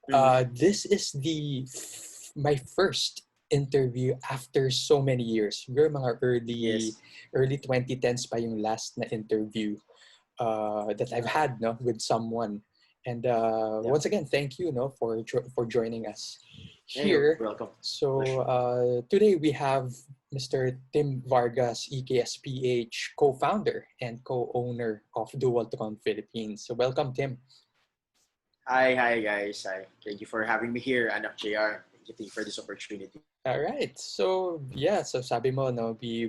This is my first interview after so many years. Siguro mga Yes. early 2010s pa yung last na interview that I've had with someone. And Yep. once again, thank you for joining us Yeah, you're here. welcome. So Pleasure. today we have Mr. Tim Vargas, EKS PH, co-founder and co-owner of Dualtron Philippines. So welcome, Tim. Hi guys. Hi. Thank you for having me here, Anak JR. Thank you for this opportunity. All right. So yeah, so sabi mo no, we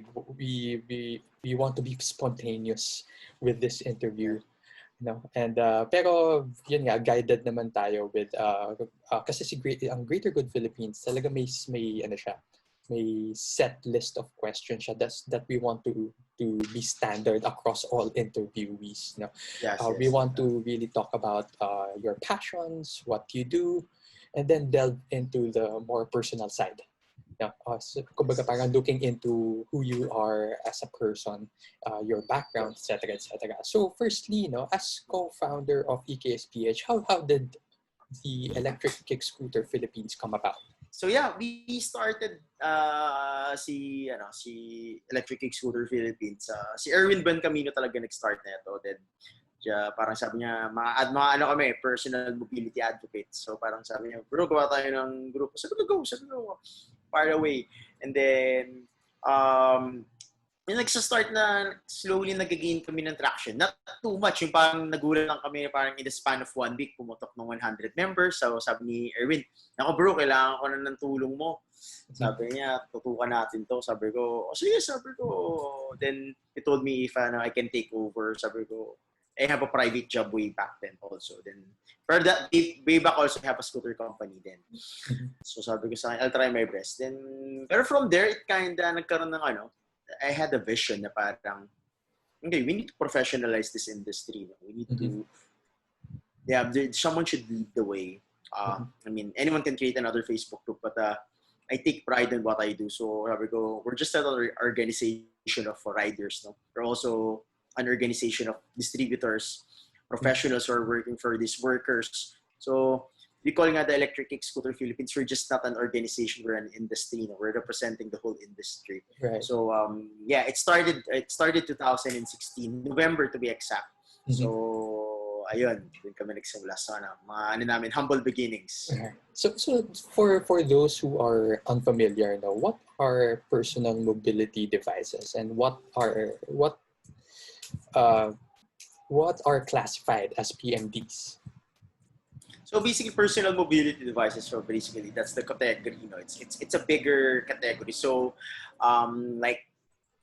want to be spontaneous with this interview, Yeah. and pero yun nga, guided naman tayo with kasi ang Greater Good Philippines talaga may ano siya, may set list of questions siya that we want to be standard across all interviewees. Yes, We yes. want to really talk about your passions, what you do, and then delve into the more personal side. So, kumbaga parang looking into who you are as a person, your background, etc., etc. So, firstly, as co-founder of EKSPH, how did the Electric Kick Scooter Philippines come about? So yeah, we started si Electric Kick Scooter Philippines. Si Erwin Ben Camino talaga nag-start nito. Then parang sabi niya, mga ano kami, personal mobility advocates. So parang sabi niya, bro, gawa tayo ng grupo. Sabi ko, far away. And then, yung nagsa-start na slowly nag-gain kami ng traction. Not too much. Yung parang nagulat lang kami parang in the span of 1 week, pumutok ng 100 members. So sabi ni Erwin, nako bro, kailangan ko na ng tulong mo. Sabi niya, tutukan natin to. Sabi ko, sige, sabi ko. Then he told me if I can take over. Sabi ko, I have a private job way back then also. Then, for that, way back also, I have a scooter company then. So sabi ko sa akin, I'll try my best. Then, pero from there, it kinda nagkaroon ng I had a vision na parang, okay, we need to professionalize this industry. We need to, someone should lead the way. I mean, anyone can create another Facebook group, but I take pride in what I do. So sabi ko, we're just another organization of riders. We're also an organization of distributors, professionals who are working for these workers. So we call nga the Electric Kick Scooter Philippines. We're just not an organization, we're an industry. We're representing the whole industry. Right. So it started 2016, November to be exact. So ayun, dun kami nagsimula sa namin, humble beginnings. So for those who are unfamiliar, what are personal mobility devices and what are classified as PMDs? So basically, personal mobility devices. So basically, that's the category. It's a bigger category. So, like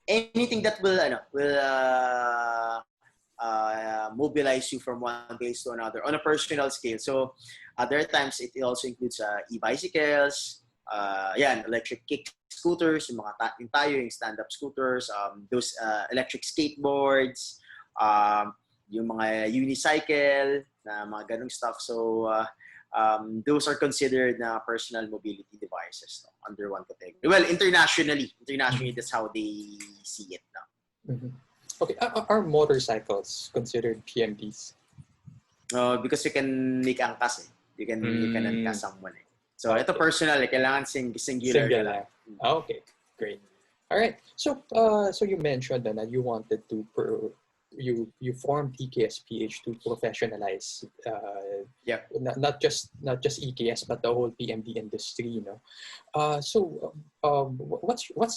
anything that will mobilize you from one place to another on a personal scale. So, there are times it also includes e-bicycles, electric kick scooters, yung yung stand-up scooters, those electric skateboards, yung mga unicycle, na mga ganung stuff. So, those are considered na personal mobility devices under one category. Well, internationally, that's how they see it now. Okay, are motorcycles considered PMDs? Because you can make angkas. You can angkas someone. So, ito personal, kailangan singular. Okay, great. All right. So, you mentioned that you wanted to you formed EKSPH to professionalize not just EKS but the whole PMD industry. What's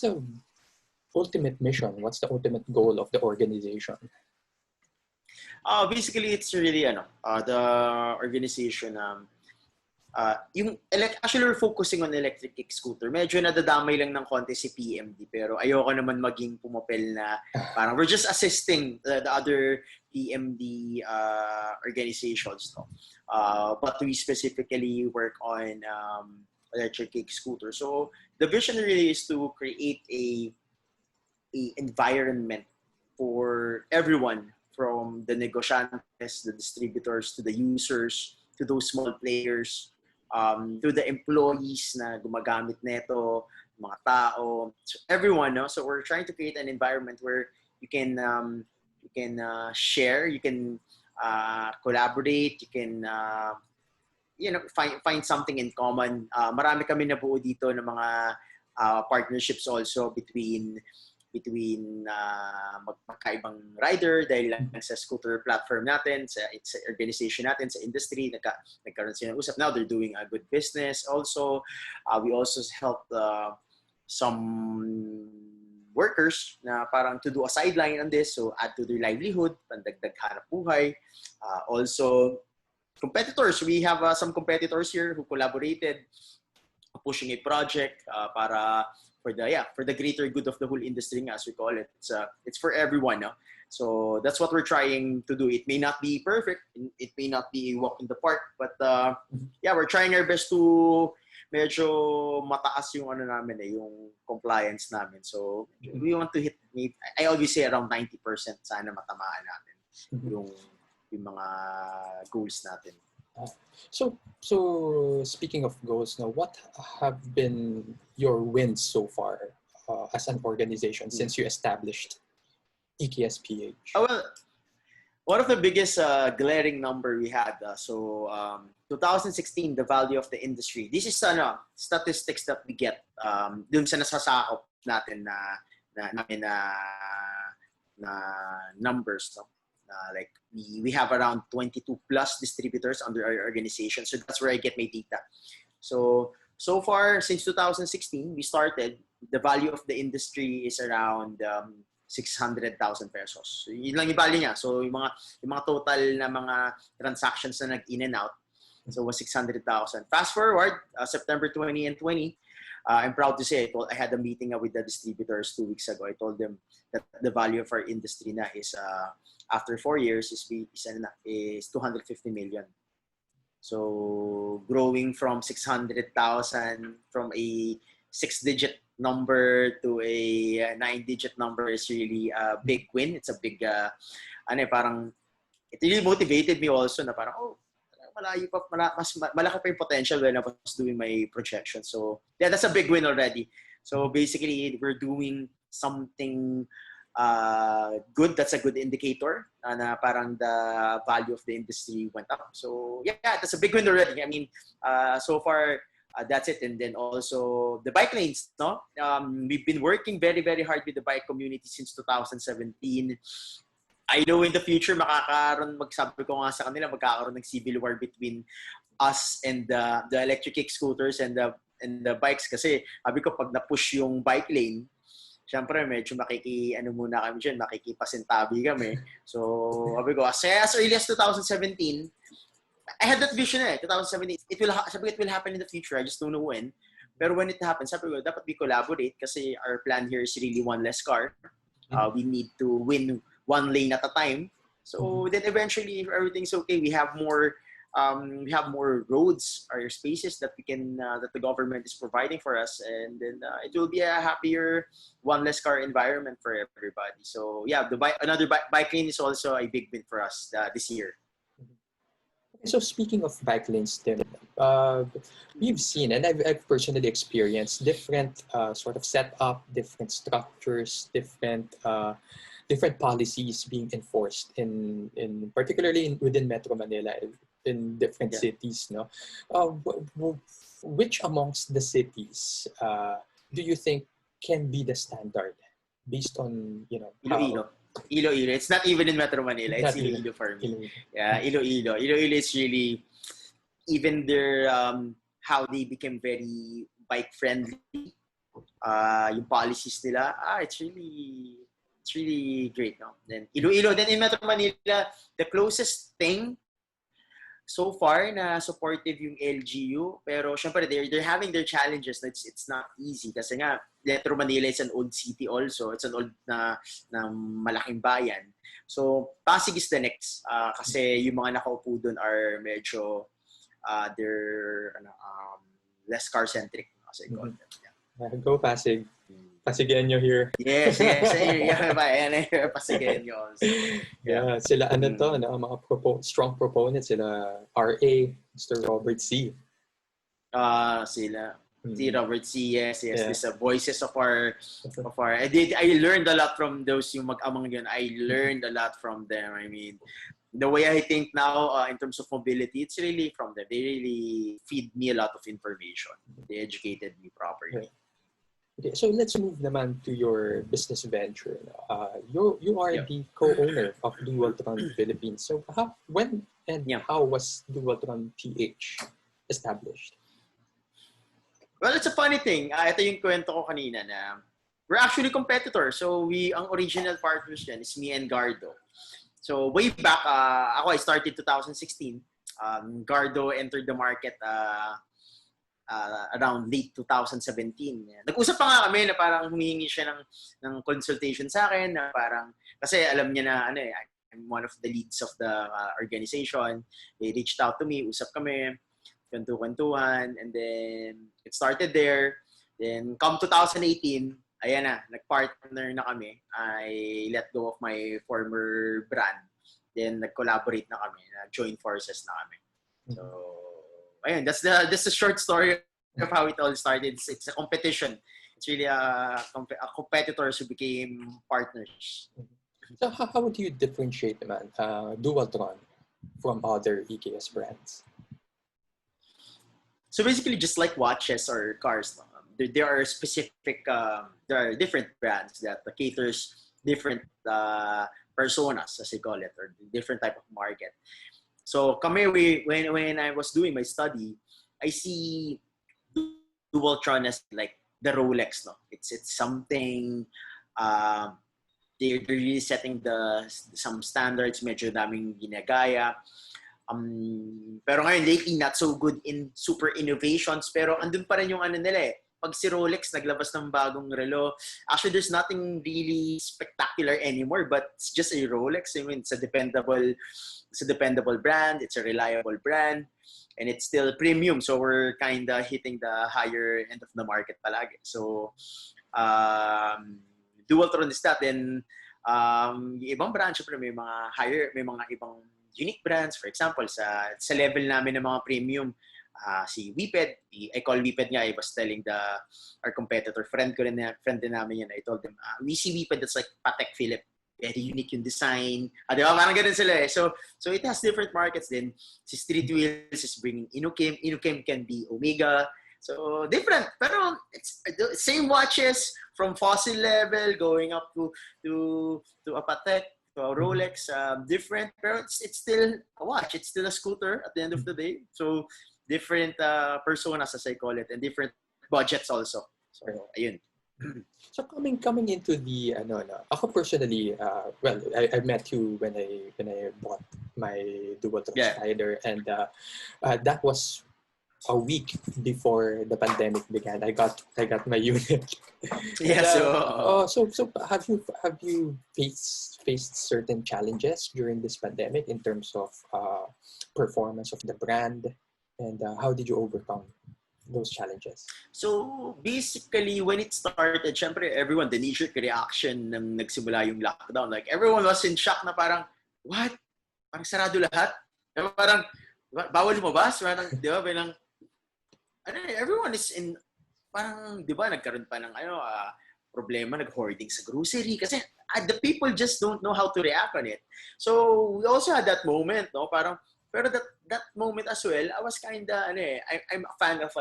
the ultimate mission? What's the ultimate goal of the organization? Basically, it's really the organization. Actually, we're focusing on electric kick scooter. Medyo nadadamay lang ng konti si PMD, pero ayoko naman maging pumapel na parang we're just assisting the other PMD organizations. But we specifically work on electric kick scooter. So the vision really is to create a environment for everyone, from the negosyantes, the distributors, to the users, to those small players, to the employees na gumagamit neto, mga tao, so everyone. So we're trying to create an environment where you can share, you can collaborate, you can find something in common. Marami kami nabuo dito ng mga partnerships also between magkaibang rider dahil lang sa scooter platform natin, sa organization natin, sa industry, nagkaroon sila ng usap. Now they're doing a good business also. We also help some workers na parang to do a sideline on this, so add to their livelihood, pandagdag hanap buhay. Also, competitors. We have some competitors here who collaborated, pushing a project para for the greater good of the whole industry, as we call it. It's for everyone, no? So that's what we're trying to do. It may not be perfect, it may not be a walk in the park, but we're trying our best to medyo mataas yung namin yung compliance namin. So we want to hit, I always say around 90% sana matamaan natin yung mga goals natin. So speaking of goals now, what have been your wins so far as an organization since you established EKS PH? Well, one of the biggest glaring number we had, 2016, the value of the industry. This is statistics that we get dun sa nasasakop natin na numbers, no? Like we have around 22 plus distributors under our organization, so that's where I get my data. So far since 2016 we started, the value of the industry is around 600,000 pesos. So yun lang yung value niya. So yung mga total na mga transactions na nag in and out, so was 600,000. Fast forward September 20 and 20, I'm proud to say I had a meeting with the distributors 2 weeks ago. I told them that the value of our industry na is after 4 years is 250 million. So growing from 600,000 from a 6-digit number to a 9-digit number is really a big win. It's a big parang it really motivated me also na parang malayo pa, mas malaki pa yung potential when I was doing my projection. So yeah, that's a big win already. So basically we're doing something good. That's a good indicator na parang the value of the industry went up. So yeah, that's a big win already. I mean, so far that's it. And then also the bike lanes, no? We've been working very, very hard with the bike community since 2017. I know in the future magsabi ko nga sa kanila, magkakaroon ng civil war between us and the electric kick scooters and the bikes, kasi sabi ko pag na-push yung bike lane, syempre medyo muna kami dyan, makikipasintabi kami. So sabi ko, as early as 2017, I had that vision 2017. It will happen in the future. I just don't know when. Pero when it happens, sabi ko, dapat we collaborate kasi our plan here is really one less car. We need to win one lane at a time. So then eventually, if everything's okay, we have more roads or spaces that we can that the government is providing for us, and then it will be a happier one less car environment for everybody. So yeah, another bike lane is also a big win for us this year. So speaking of bike lanes, Tim, we've seen, and I've personally experienced different sort of setup, different structures, different policies being enforced in particularly within Metro Manila, in different cities, no? Which amongst the cities do you think can be the standard based on, Iloilo. It's not even in Metro Manila. It's Iloilo for me. Yeah, Iloilo. Iloilo is really, even their how they became very bike friendly. Yung policies nila, it's really great, no? Then Iloilo. Then in Metro Manila, the closest thing so far na supportive yung LGU, pero syempre they're having their challenges. It's not easy kasi nga Metro Manila is an old city also. It's an old na malaking bayan. So Pasig is the next kasi yung mga nakaupo doon are medyo they're less car centric kasi call them. Yeah. Go Pasig. Pasigenyo here. Yes. Pasigenyo also. Yeah, sila mga strong proponents, sila RA, Mr. Robert C. Sila. Si Robert C. Yes. These are voices of our. I learned a lot from those yung mag-amang yun. I learned a lot from them. I mean, the way I think now in terms of mobility, it's really from them. They really feed me a lot of information. They educated me properly. Okay, so let's move naman to your business venture. You are the co-owner of Dualtron Philippines. So when and how was Dualtron PH established? Well, it's a funny thing. Ito yung kwento ko kanina na we're actually competitors. So ang original partners dyan is me and Gardo. So way back, I started 2016. Gardo entered the market around late 2017. Nag-usap pa nga kami na parang humihingi siya ng consultation sa akin na parang, kasi alam niya na I'm one of the leads of the organization. They reached out to me, usap kami, kwentuhan, and then it started there. Then come 2018, ayan na, nag-partner na kami. I let go of my former brand. Then nag-collaborate na kami, join forces na kami. So, ayun, that's the short story of how it all started. It's a competition. It's really a competitors who became partners. So how would you differentiate Dualtron from other EKS brands? So basically, just like watches or cars, there are specific, there are different brands that caters different personas, as they call it, or different type of market. So kami, when I was doing my study, I see Dualtron as like the Rolex, no? It's something, they're really setting some standards, medyo daming ginagaya. Pero ngayon, lately, not so good in super innovations, pero andun pa rin yung nila eh. Pag si Rolex naglabas ng bagong relo, actually there's nothing really spectacular anymore, but it's just a Rolex. I mean, it's a dependable brand, it's a reliable brand, and it's still premium. So we're kind of hitting the higher end of the market palagi. So Dualtron is that. Then ibang brand, syempre may mga ibang unique brands. For example, sa level namin ng mga premium, si Whipped, I call Whipped nga, I was telling our competitor, friend din namin yan, I told them, we see Whipped that's like Patek Philippe, very unique yung design. Di ba? Parang ganun sila eh. So it has different markets din. Si Street Wheels is bringing Inukim. Inukim can be Omega. So different, pero it's same watches from fossil level going up to a Patek, to a Rolex, different, pero it's still a watch. It's still a scooter at the end of the day. So different personas, as I call it, and different budgets also. So ayun. So coming into the ako personally, well, I met you when I bought my Dualtron Spider, and that was a week before the pandemic began. I got my unit. Yeah. And, so have you faced certain challenges during this pandemic in terms of performance of the brand, and how did you overcome those challenges? So basically, when it started, syempre everyone, the knee-jerk reaction nang nagsimula yung lockdown, like everyone was in shock na parang, what? Parang sarado lahat? Parang bawal lumabas? Parang, di ba? Parang, everyone is in, parang, di ba, nagkaroon pa ng problema, nag-hoarding sa grocery kasi the people just don't know how to react on it. So we also had that moment, no? Parang, pero that moment as well, I was kinda, I'm a fan of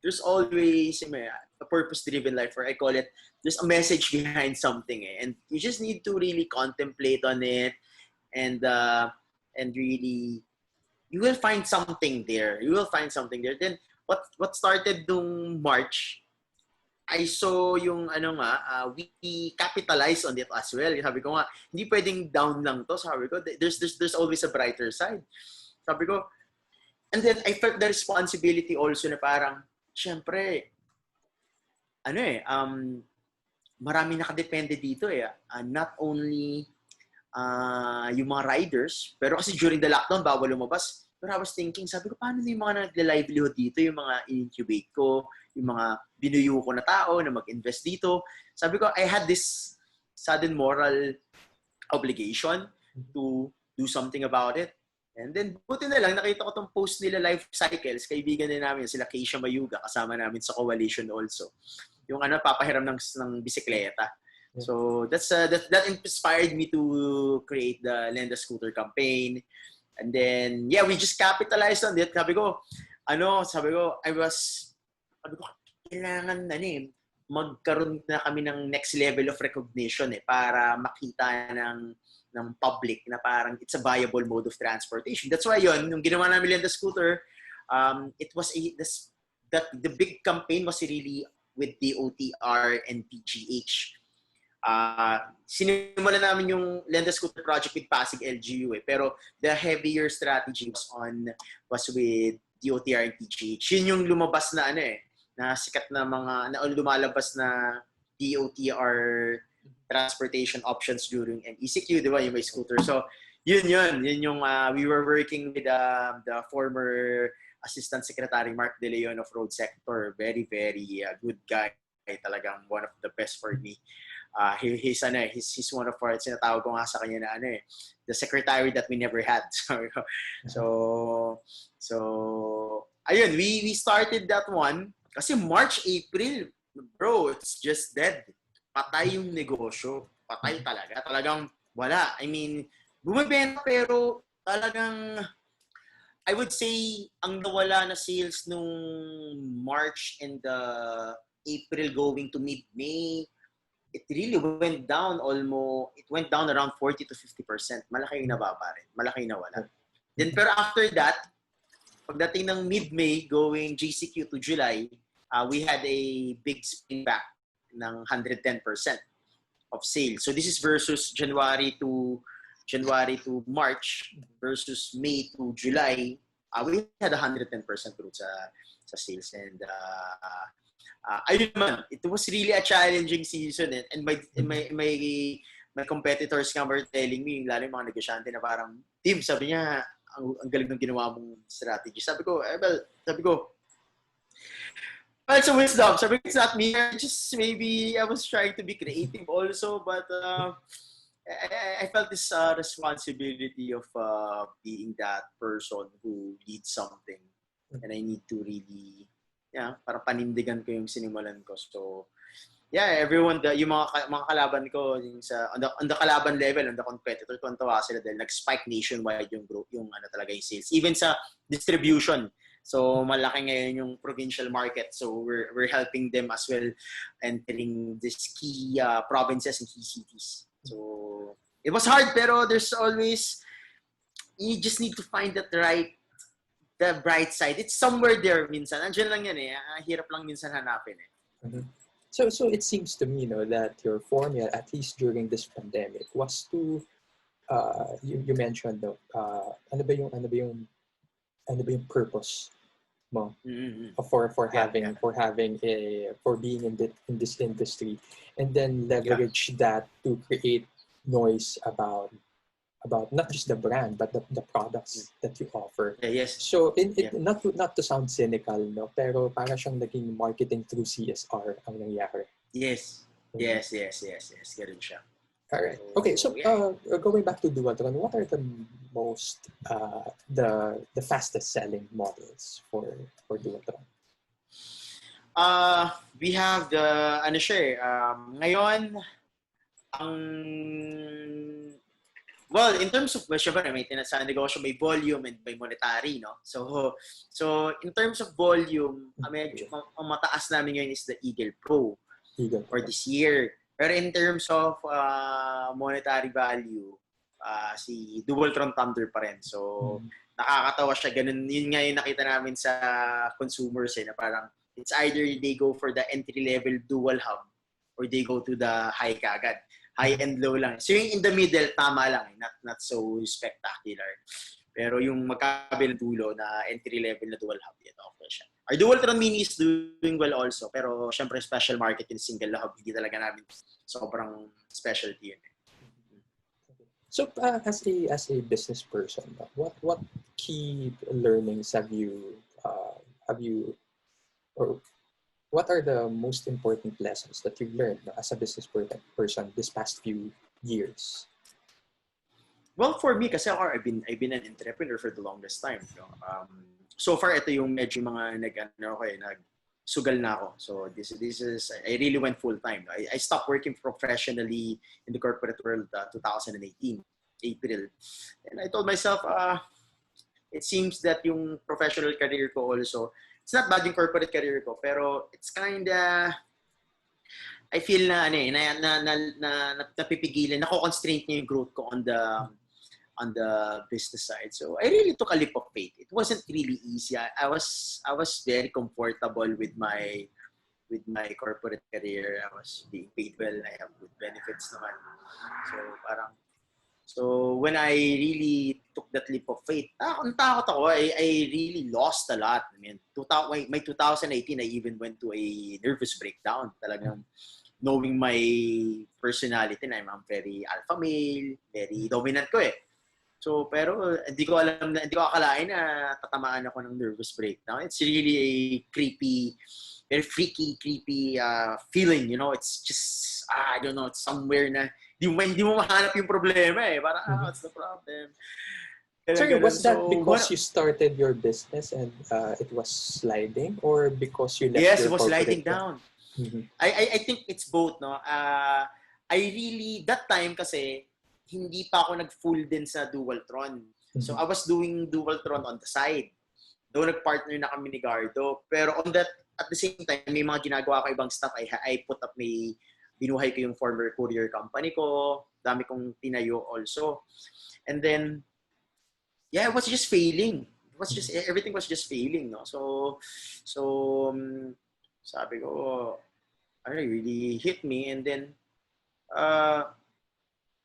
there's always a purpose-driven life, or I call it, there's a message behind something, and you just need to really contemplate on it, and really, you will find something there. Then, what started nung March, I saw yung we capitalize on it as well. Sabi ko nga, hindi pwedeng down lang to. Sabi ko, there's always a brighter side. Sabi ko, and then I felt the responsibility also na parang, syempre, marami nakadepende dito eh. Not only yung mga riders, pero kasi during the lockdown, bawal lumabas. Pero I was thinking, sabi ko, paano na yung mga nagla-livelihood dito, yung mga in-incubate ko, yung mga binuyo ko na tao na mag-invest dito. Sabi ko, I had this sudden moral obligation to do something about it. And then, buti na lang, nakita ko tong post nila Life Cycles, kaibigan din namin, sila Keisha Mayuga, kasama namin sa coalition also. Yung papahiram ng bisikleta. So that inspired me to create the Lend a Scooter campaign. And then, we just capitalized on it. Sabi ko, kailangan magkaroon na kami ng next level of recognition para makita ng public na parang it's a viable mode of transportation. That's why yung ginawa namin Lend a Scooter, it was the big campaign was really with DOTR and PGH. Sinimulan namin yung Lend a Scooter project with Pasig LGU pero the heavier strategy was with DOTR and PGH. Yun yung lumabas na na sikat na lumalabas na DOTR transportation options during an ECQ, di ba, yung may scooter. So yun yung we were working with the former Assistant Secretary Mark De Leon of Road Sector. Very, very good guy. Talagang one of the best for me. He's one of our, sinatawag ko nga sa kanya na the secretary that we never had. So ayun, we started that one kasi March, April, bro, it's just dead. Patay yung negosyo. Patay talaga. Talagang wala. I mean, bumibenta pero talagang I would say ang nawala na sales nung March and April going to mid-May, it really went down around 40 to 50%. Malaki yung nababa rin. Malaki yung nawala. Then, pero after that, pagdating ng mid-May going GCQ to July, we had a big spin back ng 110% of sales. So this is versus January to March versus May to July. We had 110% growth sa sales. And ayun man, it was really a challenging season. And my competitors nga were telling me, lalo yung mga negosyante na parang, Tim, sabi niya, ang galing ng ginawa mong strategy. Sabi ko, well, it's a wisdom. Sabi ko, it's not me. Maybe I was trying to be creative also, but I felt this responsibility of being that person who needs something. And I need to really, para panindigan ko yung sinimulan ko. So, everyone, yung mga kalaban ko on the kalaban level, on the competitor, tuwan-tuwa sila dahil nag-spike nationwide yung growth, yung talaga yung sales. Even sa distribution. So, malaki ngayon yung provincial market. So, we're helping them as well entering these key provinces and key cities. So, it was hard, pero there's always, you just need to find the bright side. It's somewhere there minsan. Andiyan lang yan hirap lang minsan hanapin Mm-hmm. So it seems to me, that your formula, at least during this pandemic, was to, you mentioned, ano ba yung purpose mo for being in this industry, and then leverage that to create noise about not just the brand but the products that you offer. Yes. So not to sound cynical, pero para siyang naging marketing through CSR ang nangyari. Yes. Ganun siya. Alright. Okay, so going back to Dualtron, what are the most the fastest selling models for Dualtron? We have the ngayon in terms of syempre may sa negosyo may volume and may monetary, no? So in terms of volume, medyo ang mataas namin ngayon is the Eagle Pro for this year. Pero in terms of monetary value, si Dualtron Thunder pa rin. So, nakakatawa siya. Ganun, yun nga yung nakita namin sa consumers na parang it's either they go for the entry-level dual hub or they go to the high kagad. High and low lang. So, yung in the middle, tama lang. Not so spectacular. Pero yung magkabilang dulo na entry-level na dual hub, yan, okay siya. Our Dualtron Mini is doing well also, pero syempre special market yung single hub, hindi talaga namin sobrang specialty yun. So as a business person, what key learnings have you or what are the most important lessons that you've learned as a business person this past few years? Well, for me, kasi I've been an entrepreneur for the longest time. So far, ito yung medyo mga sugal na ako. So this is I really went full time. I stopped working professionally in the corporate world 2018 April. And I told myself it seems that yung professional career ko also, it's not bad yung corporate career ko, pero it's kinda I feel na napipigilan, nako-constraint niya yung growth ko on the business side. So I really took a leap of faith. It wasn't really easy. I was very comfortable with my corporate career. I was being paid well. I have good benefits naman. So when I really took that leap of faith, takot ako. I really lost a lot. I mean, my 2018, I even went to a nervous breakdown. Talagang knowing my personality, I'm very alpha male, very dominant ko eh. So, pero hindi ko akalain na tatamaan ako ng nervous breakdown. It's really a creepy, very freaky, creepy feeling, you know. It's just, I don't know, it's somewhere na di mo mahanap yung problema eh. Parang, what's the problem? Sorry, was that because you started your business and it was sliding, or because you left Yes, your it was corporate sliding down. Mm-hmm. I think it's both, no? I really, that time kasi, hindi pa ako nag-full din sa Dualtron. Mm-hmm. So I was doing Dualtron on the side. Doon nag-partner na kami ni Gardo. Pero at the same time, may mga ginagawa ko ibang stuff. I put up binuhay ko yung former courier company ko. Dami kong tinayo also. And then, yeah, it was just failing. It was just, everything was just failing, no? So sabi ko, it really hit me. And then,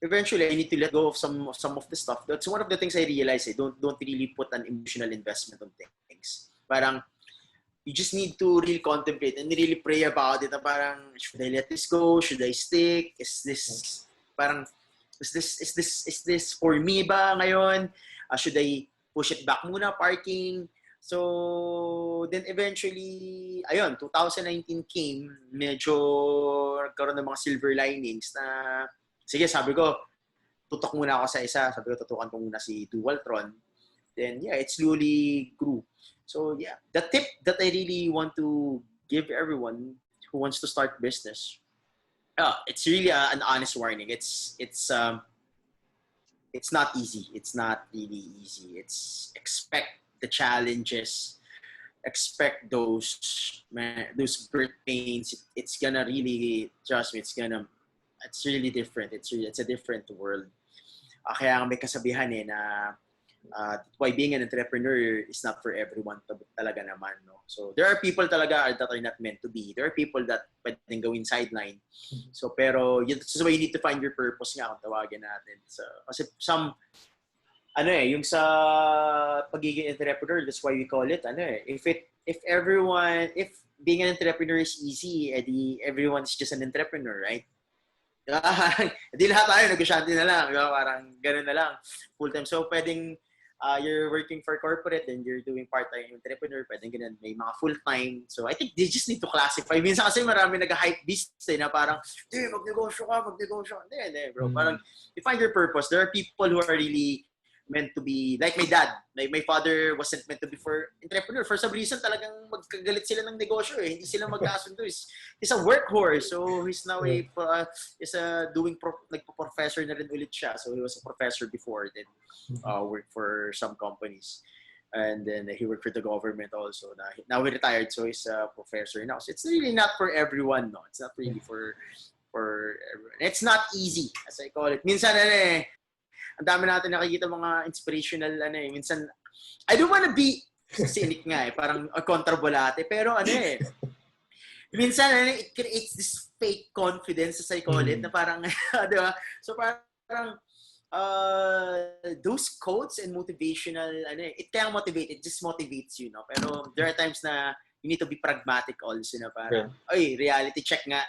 eventually, I need to let go of some of the stuff. That's one of the things I realized. Don't really put an emotional investment on things. Parang, you just need to really contemplate and really pray about it. Parang, should I let this go? Should I stick? Is this for me ba ngayon? Should I push it back muna, parking? So, then eventually, 2019 came. Medyo nagkaroon ng mga silver linings na sige, sabi ko, tutok muna ako sa isa. Sabi ko, tutukan ko muna si Dualtron. Then, yeah, it slowly grew. So, yeah, the tip that I really want to give everyone who wants to start business, it's really an honest warning. It's not easy. It's not really easy. It's expect the challenges. Expect those birth pains. It's gonna really, trust me, it's really different. It's a different world. Kaya may kasabihan na why being an entrepreneur is not for everyone talaga naman, no? So there are people talaga that are not meant to be. There are people that pwedeng gawin sideline. So pero this is why you need to find your purpose nga kung tawagin natin. So, kasi yung sa pagiging entrepreneur, that's why we call it if being an entrepreneur is easy, edi everyone's just an entrepreneur, right? Hindi lahat tayo nag-shanty na lang, parang gano'n na lang, full-time. So, pwedeng you're working for corporate and you're doing part-time entrepreneur, pwedeng ganun, may mga full-time. So, I think they just need to classify. Minsan kasi marami nag-hype beast na parang, magnegosyo ka. Hindi, bro. Parang, you find your purpose. There are people who are really meant to be, like my dad. My father wasn't meant to be for entrepreneur. For some reason, talagang magkagalit sila ng negosyo eh. Hindi sila magkasundo. He's a workhorse. So, he's now nagpo-professor na rin ulit siya. So, he was a professor before, then worked for some companies. And then he worked for the government also. Now he retired, so he's a professor now. So, it's really not for everyone, no? It's not really for everyone. It's not easy, as I call it. Minsan, ang dami natin nakikita mga inspirational minsan I don't wanna be cynic nga parang kontrabolate, pero minsan it creates this fake confidence, as I call it, na parang di ba? So parang those quotes and motivational it kaya motivate, it just motivates you, no? Pero there are times na you need to be pragmatic also, na parang reality check nga,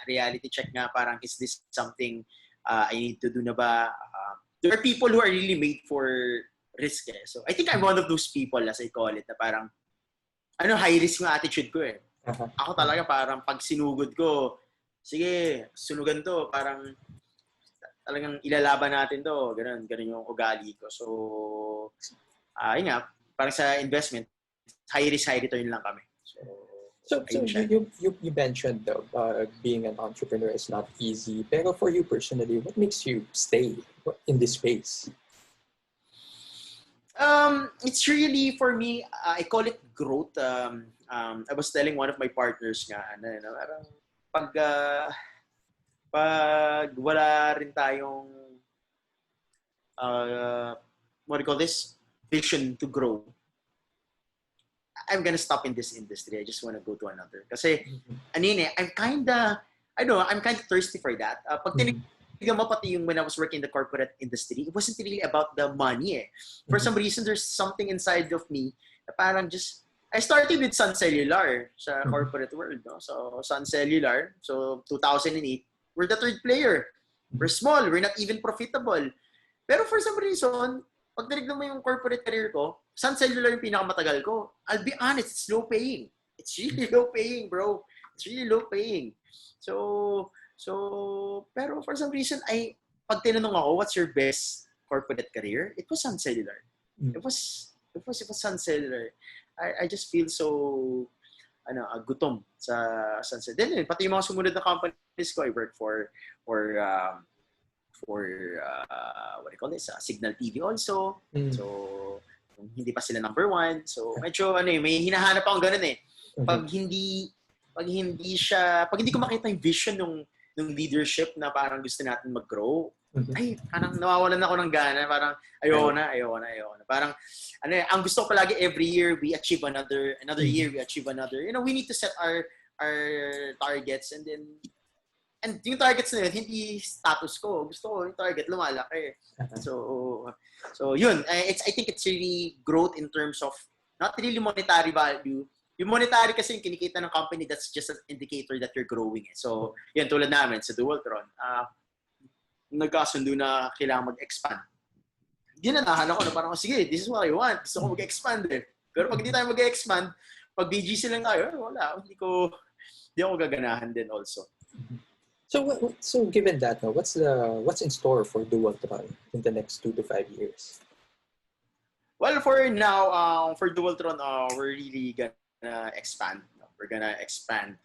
parang is this something I need to do na ba? There are people who are really made for risk eh. So I think I'm one of those people, as I call it, na parang high risk yung attitude ko eh. Ako talaga parang pag sinugod ko, sige, sunugan to, parang talagang ilalaban natin to, ganun yung ugali ko. So yun nga, parang sa investment, high risk, high return lang kami. So So Ayun siya. you mentioned though, being an entrepreneur is not easy. Pero for you personally, what makes you stay in this space? It's really, for me, I call it growth. I was telling one of my partners nga, parang pag, pag wala rin tayong, what do you call this? Vision to grow, I'm gonna stop in this industry. I just want to go to another. Kasi, I'm kinda thirsty for that. Pag tinignan mo pati yung when I was working in the corporate industry, it wasn't really about the money eh. For some reason, there's something inside of me na parang just, I started with Sun Cellular sa corporate world. No? So, Sun Cellular, so 2008, we're the third player. We're small, we're not even profitable. Pero for some reason, pag tinignan mo yung corporate career ko, Sun Cellular yung pinakamatagal ko. I'll be honest, it's low paying. It's really low paying, bro. It's really low paying. So, pero for some reason, pag tinanong ako, what's your best corporate career? It was Sun Cellular. It was Sun Cellular. I just feel so, gutom sa Sun Cellular. Then, pati yung mga sumunod na companies ko, I work for what do you call this? Signal TV also. So, hindi pa sila number 1. So, medyo, may hinahanap akong ganun eh. Pag hindi ko makita yung vision ng leadership na parang gusto natin mag-grow, ay, parang nawawalan ako ng gana. Parang, ayoko na. Parang, ang gusto ko palagi, every year, we achieve another year, we achieve another. We need to set our targets and yung targets na yun, hindi status ko. Gusto ko yung target, lumalaki. So yun. I think it's really growth in terms of not really monetary value. Yung monetary kasi yung kinikita ng company, that's just an indicator that you're growing. So, yun, tulad namin sa Dualtron, nagkasundo na kailangan mag-expand. Ginanahan ako na parang, sige, this is what I want. Gusto ko mag-expand eh. Pero pag hindi tayo mag-expand, pag BGC lang tayo, wala. Hindi ako gaganahan din also. So given that, what's in store for Dualtron in the next 2 to 5 years? Well, for now, for Dualtron, we're really gonna expand. We're gonna expand.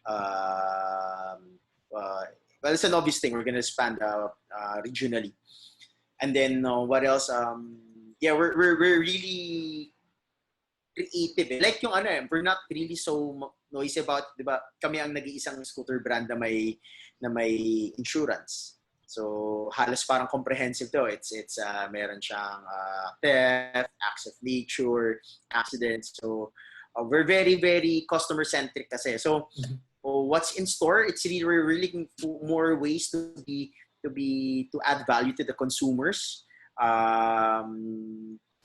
Well, it's an obvious thing. We're gonna expand regionally, and then what else? We're really creative. Eh. Like yung we're not really so noisy about, diba? Kami ang nag-iisang scooter brand na may insurance. So halos parang comprehensive to. It's meron siyang theft, acts of nature, accidents. So we're very very customer centric kasi. So what's in store? It's really, we're looking for more ways to add value to the consumers.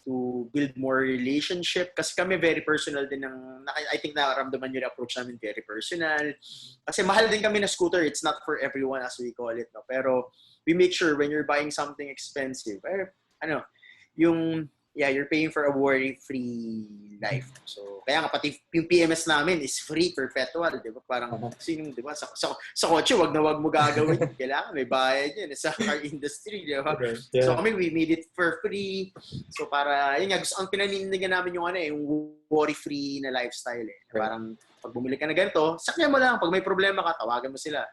To build more relationship. Kasi kami very personal din I think nakaramdaman nyo yung approach namin very personal. Kasi mahal din kami na scooter. It's not for everyone as we call it. No? Pero we make sure when you're buying something expensive, you're paying for a worry-free life. So, kaya nga pati yung PMS namin is free, perpetual, di ba? Parang, di ba? Sa kotse, wag mo gagawin. Kailangan, may bayad yun. Sa car industry, di ba? Okay. Yeah. So, kami, we made it for free. So, para, yun nga, ang pinanindigan namin yung worry-free na lifestyle. Eh. Right. Parang, pag bumili ka na ganito, sakyan mo lang. Pag may problema ka, tawagan mo sila.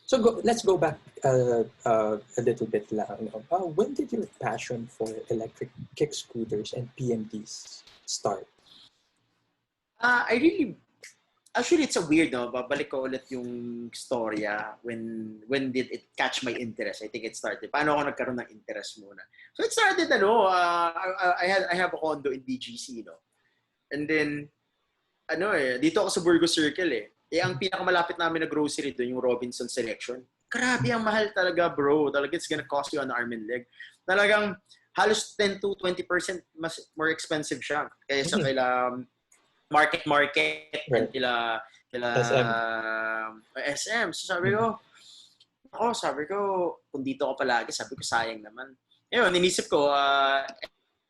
So let's go back a little bit lang. When did your passion for electric kick scooters and Pmds start? Actually, it's a weird, no? Babalik ko ulit yung storya. When did it catch my interest? I think it started. Paano ako nagkaroon ng interest muna? So it started, I have a condo in BGC, no? And then, dito ako sa Burgos Circle, eh. Ang pinakamalapit namin na grocery doon, yung Robinson Selection. Grabe, ang mahal talaga, bro. Talaga, it's gonna cost you an arm and leg. Talagang halos 10 to 20% more expensive siya. Kaya sa market, right. Kila SM. So sabi ko, kung dito ko palagi, sabi ko, sayang naman. Ngayon, inisip ko,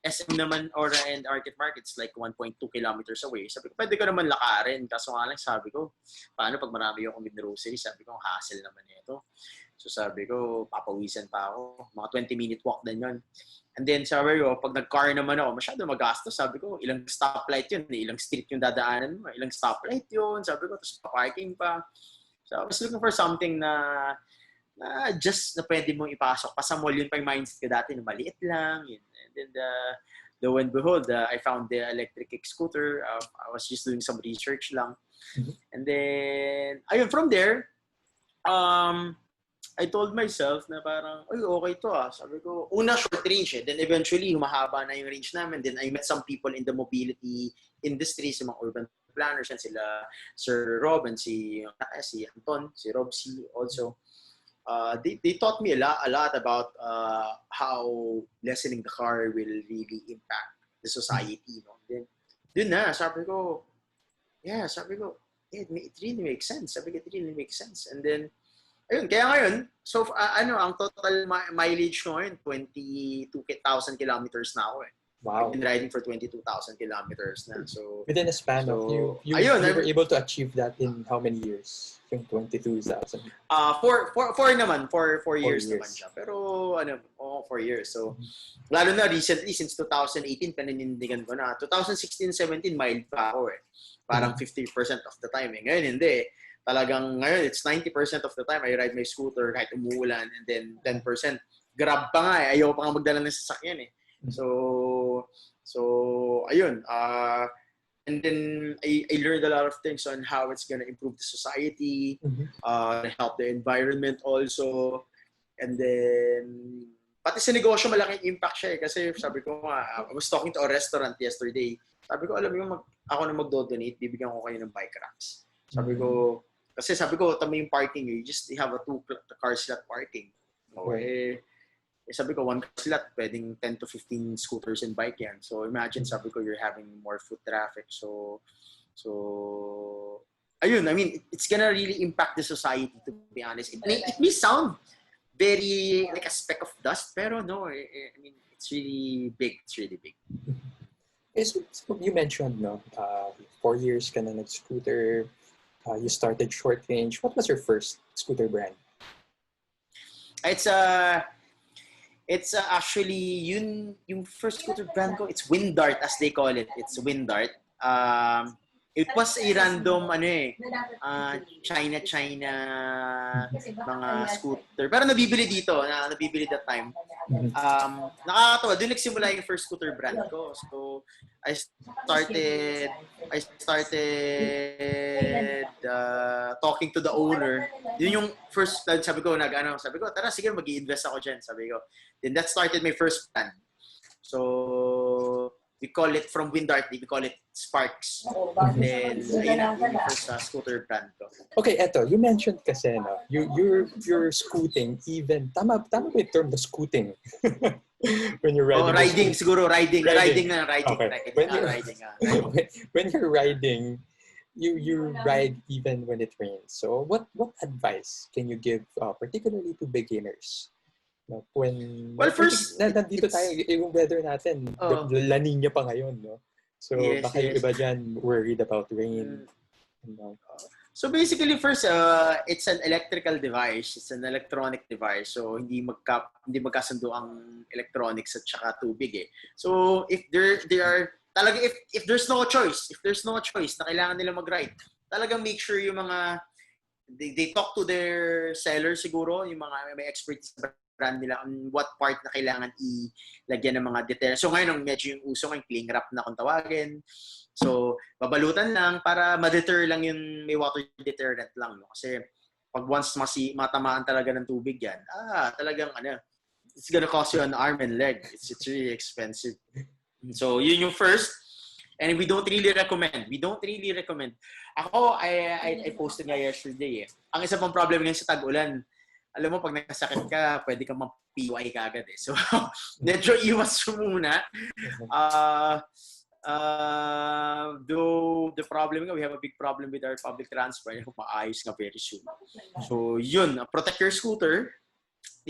SM naman and Arcade Market's like 1.2 kilometers away. Sabi ko, pwede ko naman lakarin. Kaso nga lang, sabi ko, paano pag marami yung grocery? Sabi ko, hassle naman ito. So sabi ko, papawisan pa ako. Mga 20-minute walk din yun. And then sabi ko, pag nag-car naman ako, masyado magastos. Sabi ko, ilang stoplight yun. Ilang street yung dadaanan mo. Ilang stoplight yun. Sabi ko, tapos parking pa. So I was looking for something na just na pwede mong ipasok. Pa sa mall, yun pa yung mindset ko dati na maliit lang. Yun. And then lo and behold, I found the electric scooter. I was just doing some research lang. Mm-hmm. And then, ayun, from there, I told myself na parang, ay, okay to ah. Sabi ko, una short range eh. Then eventually, humahaba na yung range namin. Then I met some people in the mobility industry, sa mga urban planners, yan sila Sir Rob and si Anton, si Rob C. also. They taught me a lot about how lessening the car will really impact the society. No? Then, dun na, sabi ko, yeah, it really makes sense. Sabi ko, it really makes sense. And then, ayun, kaya ngayon, so ang total mileage ko ngayon, 22,000 kilometers na ako eh. Wow. I've been riding for 22,000 kilometers na. So within a span of you were able to achieve that in how many years? Yung 22,000. 4 naman, 4 years naman siya. Pero 4 years. So lalo na recently since 2018 paninindigan ko na. 2016-17 mild pa ako eh. Parang 50% of the time eh. Ngayon hindi. Talagang ngayon it's 90% of the time I ride my scooter kahit umuulan, and then 10% grab pa nga eh. Ayaw pa nga magdala ng sasakyan eh. So ayun. And then I learned a lot of things on how it's gonna improve the society, help the environment also. And then, pati sa negosyo, malaking impact siya eh. Kasi sabi ko nga, I was talking to a restaurant yesterday. Sabi ko, alam mo, ako na magdo-donate, bibigyan ko kayo ng bike racks. Sabi ko, tama yung parking, you just have a 2 car slot parking. Okay. Sabi ko, 1 car slot, pwedeng 10 to 15 scooters and bike yan. So imagine, sabi ko, you're having more foot traffic. So ayun, I mean, it's gonna really impact the society, to be honest. It may sound very like a speck of dust, pero no, I mean, it's really big. It's really big. So you mentioned, 4 years ka na nag-scooter, you started short range. What was your first scooter brand? It's actually yung first scooter brand ko. It's Windart as they call it. It's Windart. It was a random China mga scooter. Pero nabibili that time. Nakakatawa. Doon nagsimula yung first scooter brand ko. So I started talking to the owner. Yun yung first plan. Sabi ko, tara, sige, mag-i-invest ako dyan. Sabi ko. Then that started my first plan. So we call it, from Windart, we call it Sparks. Then, ayun yung first scooter brand ko. Okay, eto, you mentioned kasi, you're scooting even, tama ba yung term na scooting? When you're riding. Riding, siguro, riding. Okay. When you're riding, you ride even when it rains. So what advice can you give, particularly to beginners? First, nandito tayo, yung weather natin, La Niña pa ngayon, no? So, baka yung iba dyan worried about rain. So, basically, first, it's an electrical device. It's an electronic device. So, hindi magkasundo ang electronics at saka tubig eh. So, if there's no choice na kailangan nila mag-ride, talagang make sure yung mga, they talk to their seller siguro, yung mga may expertise brand nila on what part na kailangan ilagyan ng mga deterrent. So ngayon, medyo yung uso ng cling wrap na kung tawagin. So, babalutan lang para ma-deter lang yung may water deterrent lang. No? Kasi pag once matamaan talaga ng tubig yan, talagang it's gonna cost you an arm and leg. It's really expensive. So, yun yung first. And we don't really recommend. Ako, I posted nga yesterday eh. Ang isa pang problem ngayon sa tag-ulan, alam mo, pag nagkasakit ka, pwede kang mag-PY ka agad eh. So, medyo iwas muna. Though the problem nga, we have a big problem with our public transport. Maayos nga very soon. So, yun. Protect your scooter.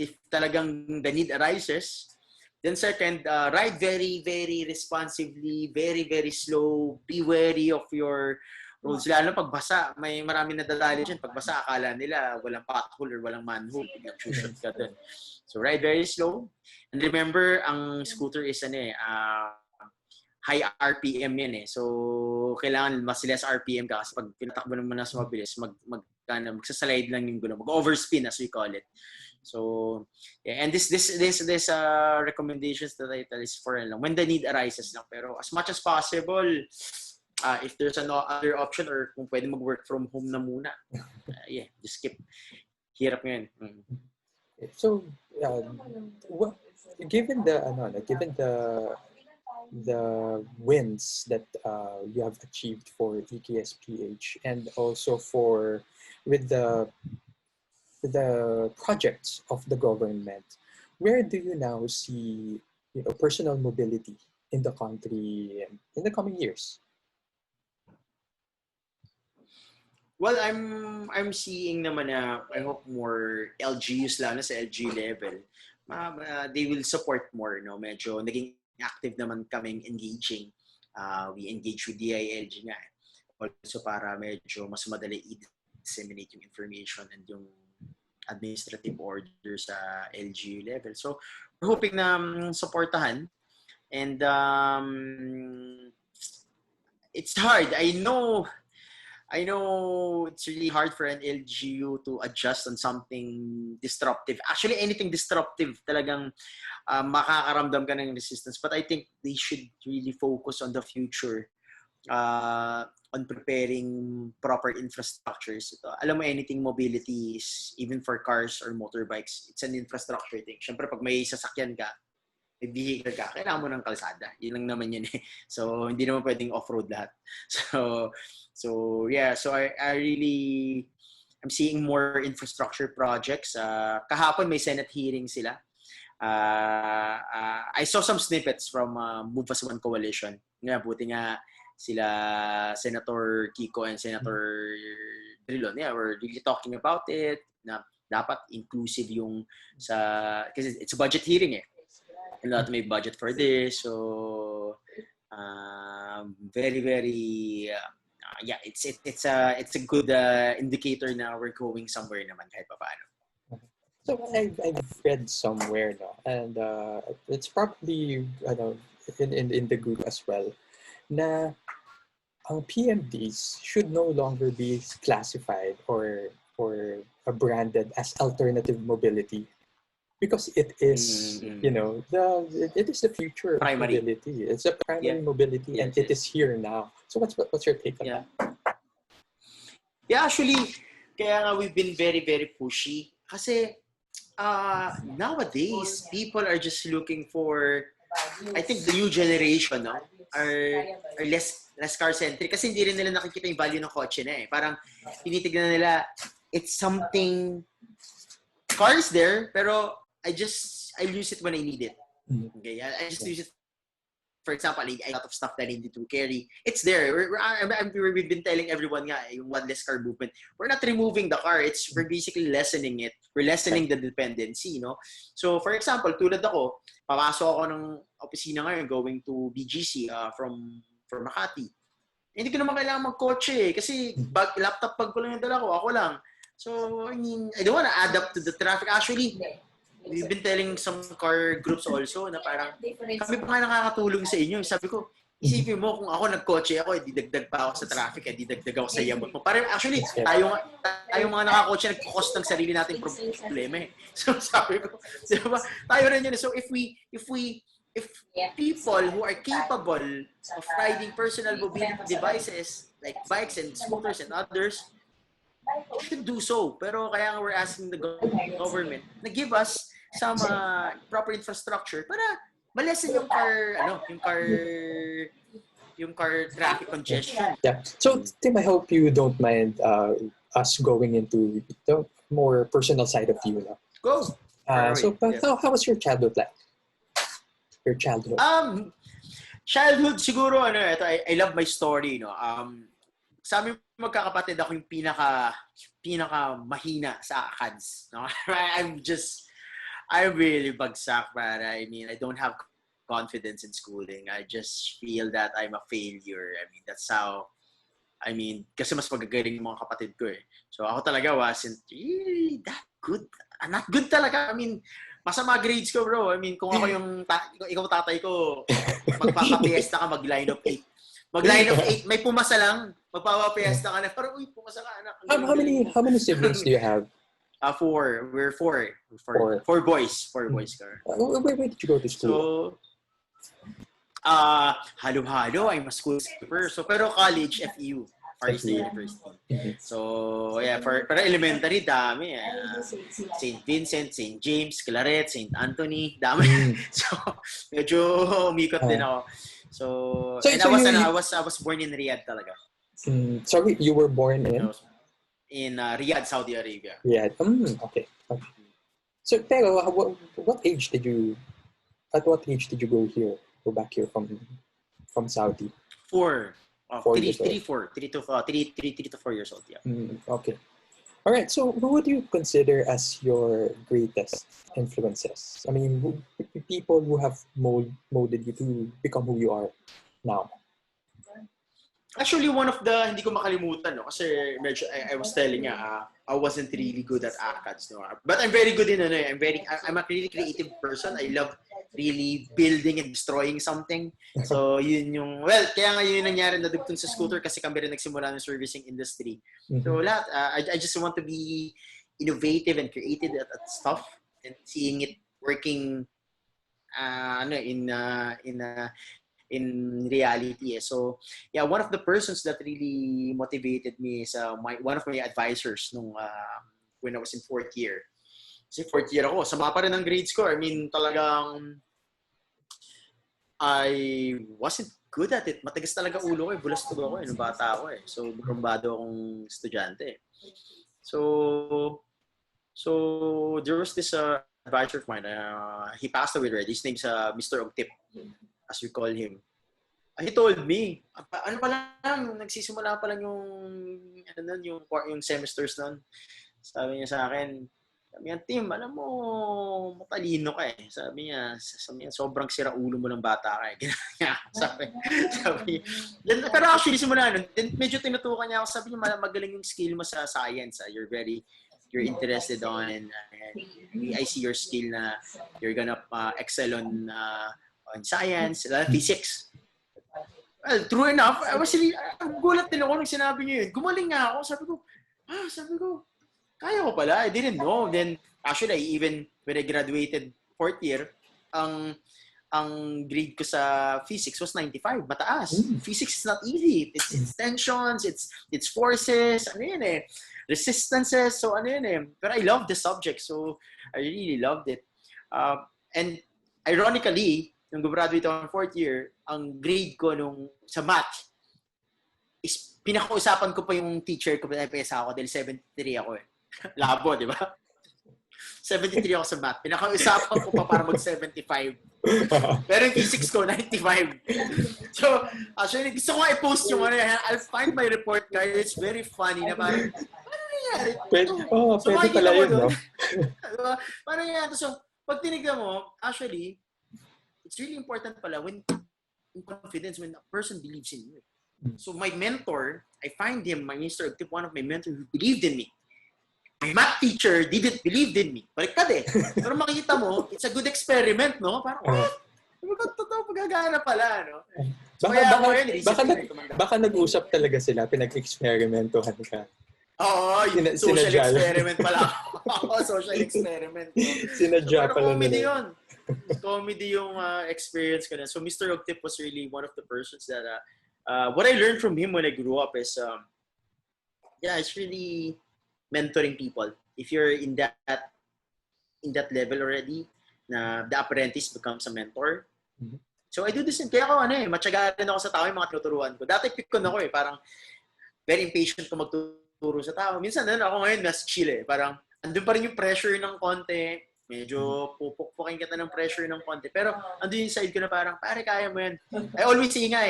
If talagang the need arises, Then second, ride very, very responsibly, very, very slow. Be wary of your roads. Lalo pagbasa, may maraming nadadali dyan. Pagbasa, akala nila walang pothole or walang manhole. Biglang shoot ka dun. So ride very slow. And remember, ang scooter is high RPM yan eh. So, kailangan mas less RPM ka kasi pag pinatakbo naman na mabilis, magsaslide lang yung gulo. Mag-overspin as we call it. So, yeah, and this recommendations that I tell is for lang when the need arises lang. Pero as much as possible, if there's another option or kung pwede mag-work from home na muna, yeah, just skip. Hirap ngayon. So, given the wins that you have achieved for EKS PH and also with the projects of the government, where do you now see personal mobility in the country in the coming years? Well, I'm seeing naman na I hope more LGUs lalo sa LG level, they will support more, no? Medyo naging active naman kaming engaging. We engage with DILG nga. Also para medyo mas madali i-disseminate yung information and yung administrative order sa LGU level. So, we're hoping na supportahan. And it's hard. I know it's really hard for an LGU to adjust on something disruptive. Actually, anything disruptive talagang makakaramdam ka ng resistance. But I think they should really focus on the future, on preparing proper infrastructures. Ito, alam mo, anything mobility is, even for cars or motorbikes, it's an infrastructure thing. Siyempre, pag may sasakyan ka, may vehicle ka, kailangan mo ng kalsada. Yun lang naman yun eh. So, hindi naman pwedeng off-road lahat. So yeah, so I'm seeing more infrastructure projects. Kahapon may Senate hearing sila. I saw some snippets from Move as One Coalition. Nga, buti nga sila Senator Kiko and Senator Drilon. Yeah, we're really talking about it. Na dapat inclusive yung kasi it's a budget hearing eh. And not may budget for this. So very, very yeah, it's a good indicator na we're going somewhere naman kahit pa paano. So I've read somewhere, no, and it's probably in the group as well, na ang PMDs should no longer be classified or branded as alternative mobility, because it is it is the future of mobility. It's a primary mobility, and it is here now. So what's your take on that? Yeah, actually, kaya nga we've been very, very pushy kasi nowadays people are just looking for, I think the new generation are less car-centric kasi hindi rin nila nakikita yung value ng kotse na eh. Parang tinitignan nila, it's something, cars there, pero I use it when I need it. Okay, I just use it. For example, a lot of stuff that I need to carry. It's there. We've been telling everyone nga, yung one less car movement. We're not removing the car. We're basically lessening it. We're lessening the dependency, no? So, for example, tulad ako, papasok ako ng opisina ngayon going to BGC from Makati. Hindi ko naman kailangan magkotse kasi laptop bag ko lang yung dala ko. Ako lang. So, I mean, I don't wanna add up to the traffic. Actually, we've been telling some car groups also na parang kami pa nga nakakatulong sa inyo. Sabi ko, isipin mo kung ako nagkotse ako, didagdag pa ako sa traffic, didagdag ako sa yabot mo. Parang actually, tayo mga nakakotse, nagkukos ng sarili natin problema eh. So sabi ko, diba? Tayo rin yun. So if people who are capable of riding personal mobility devices like bikes and scooters and others should do so. Pero kaya nga we're asking the government na give us some proper infrastructure para malesen yung car traffic congestion. Yeah. So Tim, I hope you don't mind us going into the more personal side of you now. Go. How was your childhood like? Your childhood. Childhood siguro I love my story, sa aming magkakapatid ako yung pinaka mahina sa ACADS, no? I'm really bagsak, man. I mean, I don't have confidence in schooling. I just feel that I'm a failure. I mean, that's how, kasi mas magagaling yung mga kapatid ko eh. So ako talaga wasn't really that good. Not good talaga. I mean, masama grades ko, bro. I mean, kung ako yung, ikaw tatay ko, magpapapiesta ka, mag-line of 8. Mag-line of 8, may pumasa lang. Magpapapiesta ka na. Parang, uy, pumasa ka, anak. How many siblings do you have? 4. We're 4. 4 boys. 4 boys ka. Where did you go to school? So, halo-halo. I'm a school skipper. So, pero college, FEU. Far East University. So, yeah, para elementary, dami. St. Vincent, St. James, Claret, St. Anthony, dami. So, medyo umikot din ako. So I was born in Riyadh talaga. Sorry, you were born in? In Riyadh, Saudi Arabia. Riyadh. Okay. So, pero at what age did you go back here from Saudi? 4. 3 to 4 years old, yeah. Okay. All right. So, who would you consider as your greatest influences? I mean, people who have molded you to become who you are now. Actually, one of the hindi ko makalimutan, no, kasi medyo I was telling niya, I wasn't really good at ACADS, no. But I'm very good in I'm a really creative person. I love really building and destroying something. So, yun yung, kaya nga yun yung nangyari na dugtong sa scooter kasi kami rin nagsimula ng servicing industry. So, I just want to be innovative and creative at stuff and seeing it working in reality. So, yeah, one of the persons that really motivated me is one of my advisors when I was in 4th year. Kasi 4th year ako, sama pa rin ang grades ko. I mean, talagang I wasn't good at it. Matigas talaga ulo ko eh. Bulastog ako nung bata ako eh. So, burumbado akong estudyante. So there was this advisor of mine. He passed away already. His name's Mr. Ogtip, as we call him. He told me, ano pa lang, nagsisimula pa lang yung semesters nun. Sabi niya sa akin, Tim, alam mo, matalino ka eh. Sabi niya, sobrang sira ulo mo ng bata ka eh. sabi niya. Pero actually, simula nun, medyo tinutukan niya ako. Sabi niya, magaling yung skill mo sa science. You're interested on, and I see your skill na you're gonna excel on science, physics. Well, true enough, gulat din ako nung sinabi niya yun. Gumaling nga ako. Sabi ko, kaya ko pala. I didn't know. Then, actually, even when I graduated 4th year, ang grade ko sa physics was 95. Mataas. Physics is not easy. It's tensions, it's forces, resistances. So, But I love the subject. So, I really loved it. And ironically, nung graduate ako ng 4th year, ang grade ko sa math is pinakausapan ko pa yung teacher ko na PSA ako dahil 73 ako eh. Labo, di ba? 73 ako sa math. Pinakausapan ko pa para mag-75. Pero yung physics ko, 95. So, actually, gusto ko i-post yung I'll find my report card. It's very funny na parang, ano nangyari? Pwede pala yun, no? Diba? Parang yan. So, pag tinignan mo, actually, it's really important pala when confidence, when a person believes in you. So my mentor, I find him, my Mr. Active, one of my mentors who believed in me. My math teacher didn't believe in me. Baliktad eh. Pero makikita mo, it's a good experiment, no? Parang, totoo pagagana pala, no? So, baka nag-usap talaga sila, pinag-experimentohan ka. Oo, social experiment pala. Social experiment. Sinadya pala comedy yun. Comedy yung experience ko na. So Mr. Ogtip was really one of the persons that what I learned from him when I grew up is it's really mentoring people. If you're in that level already, na the apprentice becomes a mentor. Mm-hmm. So I do this. Kaya ako matyaga rin ako sa tao yung mga tinuturuan ko. Dati pikon ako parang very impatient ko magtuturo sa tao. Minsan ako ngayon mas chill Parang andun pa rin yung pressure ng konti. Medyo pupukpukin kita ng pressure ng konti. Pero andun yung side ko na parang, pare, kaya mo yan. I always say nga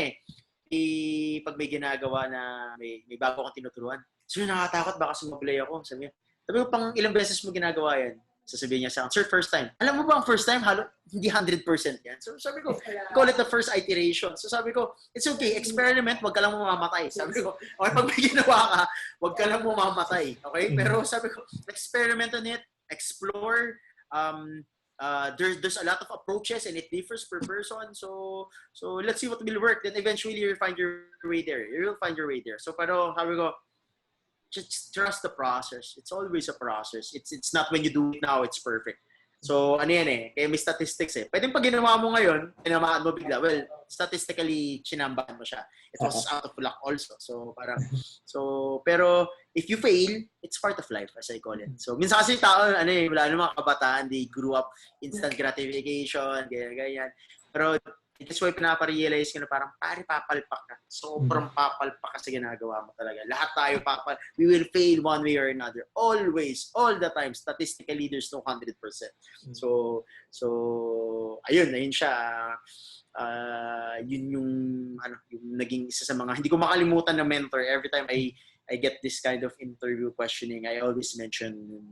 pag may ginagawa na may bago akong tinuturuan. So nakakatakot, baka sumablay ako. Sabi ko, pang ilang beses mo ginagawa yan? Sasabihin niya sa akin, sir, first time. Alam mo ba ang first time? Hindi 100% yan. So sabi ko, call it the first iteration. So sabi ko, it's okay, experiment, wag ka lang mamamatay. Sabi ko, okay, pag may ginawa ka, wag ka lang mamamatay. Okay? Pero sabi ko, experiment on it, explore. There's a lot of approaches and it differs per person. So let's see what will work. Then eventually you'll find your way there. You will find your way there. So pero sabi ko, just trust the process. It's always a process. It's not when you do it now, it's perfect. So, ano yan eh, kaya may statistics eh. Pwede pag ginawa mo ngayon, tinamaan mo bigla. Well, statistically, chinambahan mo siya. It was out of luck also. Pero if you fail, it's part of life, as I call it. So, minsan kasi tao, wala namang kabataan, they grew up instant gratification, ganyan. Pero, that's why pinaparealize ko na parang papalpak ka. Sobrang papalpak ka sa ginagawa mo talaga. Lahat tayo we will fail one way or another. Always, all the time. Statistically, there's no 100%. So ayun siya. Yun yung naging isa sa mga, hindi ko makalimutan na mentor. Every time I get this kind of interview questioning, I always mention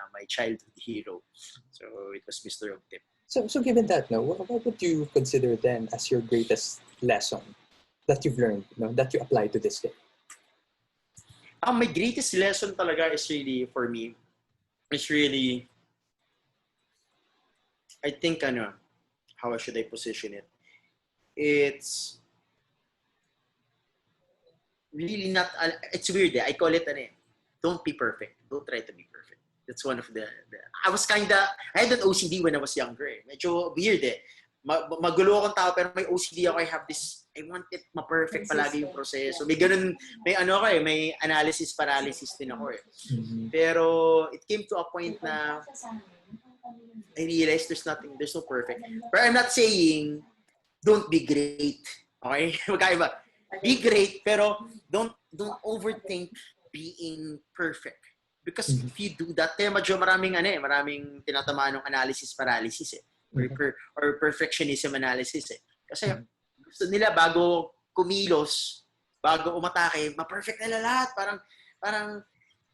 my childhood hero. So it was Mr. Ogtip. So given that, now, what would you consider then as your greatest lesson that you've learned, that you apply to this day? My greatest lesson talaga is really, for me, I think, how should I position it? It's really not, it's weird. I call it, don't be perfect. Don't try to be perfect. That's one of the I had an OCD when I was younger eh. Medyo weird eh. Magulo akong tao pero may OCD ako. I want it ma-perfect palagi yung proseso. May ganun, may analysis paralysis din ako eh. Pero it came to a point na I realized there's no perfect. But I'm not saying don't be great. Okay? Magkaiba. Be great pero don't overthink being perfect. Because if you do that, medyo maraming tinatamaan ng analysis paralysis eh. Or perfectionism analysis eh. Kasi gusto nila bago kumilos, bago umatake, ma-perfect nila lahat.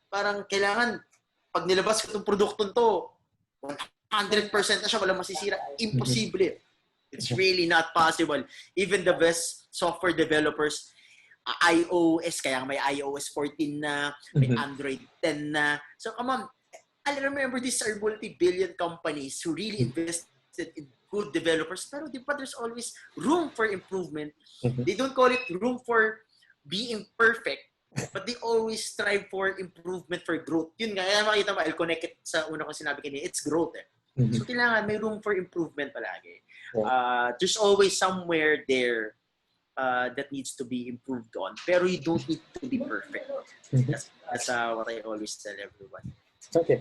Parang kailangan pag nilabas ko itong produktong to, 100% na siya, walang masisira. Imposible. It's really not possible. Even the best software developers, iOS, kaya may iOS 14 na, may Android 10 na. So come on, I remember these are multi-billion companies who really invested in good developers. Pero di ba there's always room for improvement. They don't call it room for being perfect, but they always strive for improvement, for growth. Yun nga, kaya makita mo, I'll connect it sa una kong sinabi kanina, it's growth eh. So kailangan may room for improvement palagi. There's always somewhere there that needs to be improved on. Pero you don't need to be perfect. That's what I always tell everyone. Okay.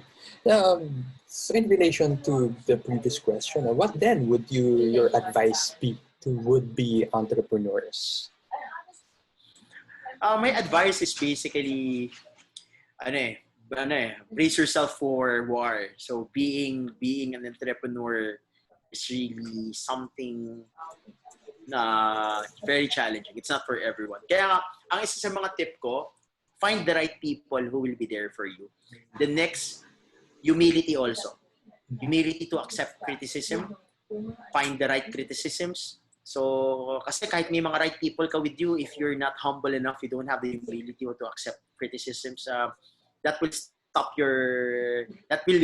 So in relation to the previous question, what then would your advice be to would-be entrepreneurs? My advice is basically, brace yourself for war. So being an entrepreneur is really something very challenging. It's not for everyone. Kaya ang isa sa mga tip ko, find the right people who will be there for you. The next, humility also. Humility to accept criticism. Find the right criticisms. So, kasi kahit may mga right people ka with you, if you're not humble enough, you don't have the humility to accept criticisms, that will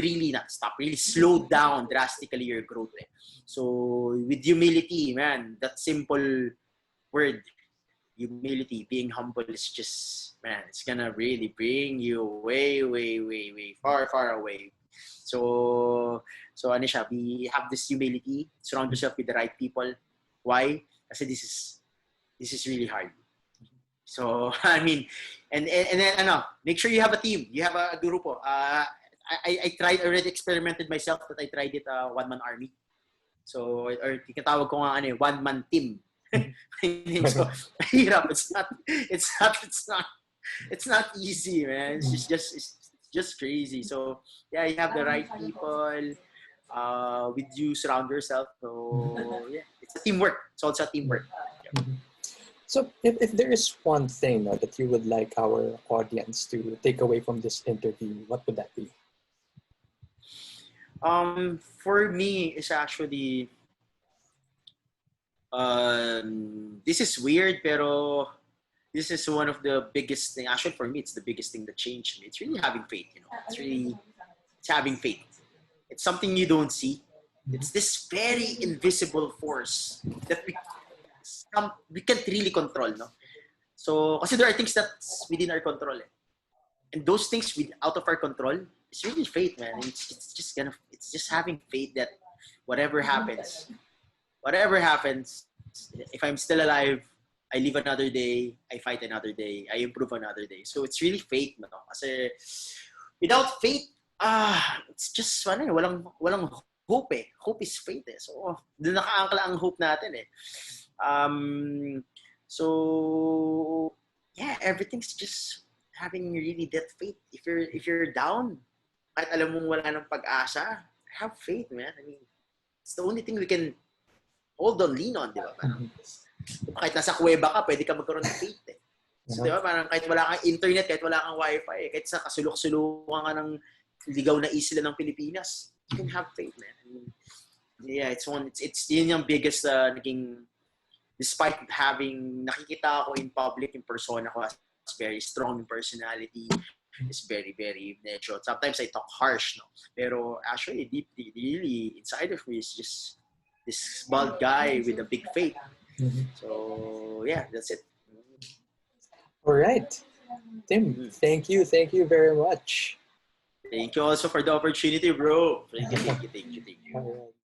really slow down drastically your growth. So with humility, man, that simple word, humility, being humble is just, man, it's gonna really bring you way, way, way, way far away. So we have this humility, surround yourself with the right people. Why? Kasi this is really hard. So, I mean, and then, make sure you have a team. You have a grupo. I already experimented myself that I tried it, one-man army. So, or tinatawag ko nga, one-man team. So, hirap. It's not easy, man. It's just crazy. So, yeah, you have the right people with you, surround yourself. So, yeah, it's a teamwork. It's also a teamwork. Yeah. So if there is one thing that you would like our audience to take away from this interview, what would that be? For me, it's actually this is weird, pero this is one of the biggest thing. Actually, for me, it's the biggest thing that changed me. It's really having faith. You know, it's having faith. It's something you don't see. It's this very invisible force that we can't really control, no? So, kasi there are things that's within our control, eh. And those things out of our control, it's really faith, man. It's just having faith that whatever happens, if I'm still alive, I live another day, I fight another day, I improve another day. So it's really faith, no? Kasi without faith, it's just walang hope, eh. Hope is faith, eh. So doon nakaangkla ang hope natin, eh. So yeah, everything's just having really that faith. If you're down, kahit alam mong wala ng pag-asa, have faith, man. I mean, it's the only thing we can hold on, lean on, di ba? Parang, kahit nasa kuweba ka, pwede ka magkaroon ng faith, eh. So, di ba? Parang kahit wala kang internet, kahit wala kang wifi, eh, kahit sa kasulok-sulukan ka ng ligaw na isla ng Pilipinas, you can have faith, man. I mean, yeah, it's yun yung biggest naging, despite having, nakikita ako in public, yung persona ko as very strong in personality, is very, very medyo. Sometimes I talk harsh, no? Pero actually, deeply, really, inside of me is just this bald guy with a big faith. So, yeah, that's it. All right. Tim, thank you very much. Thank you also for the opportunity, bro. Thank you. All right.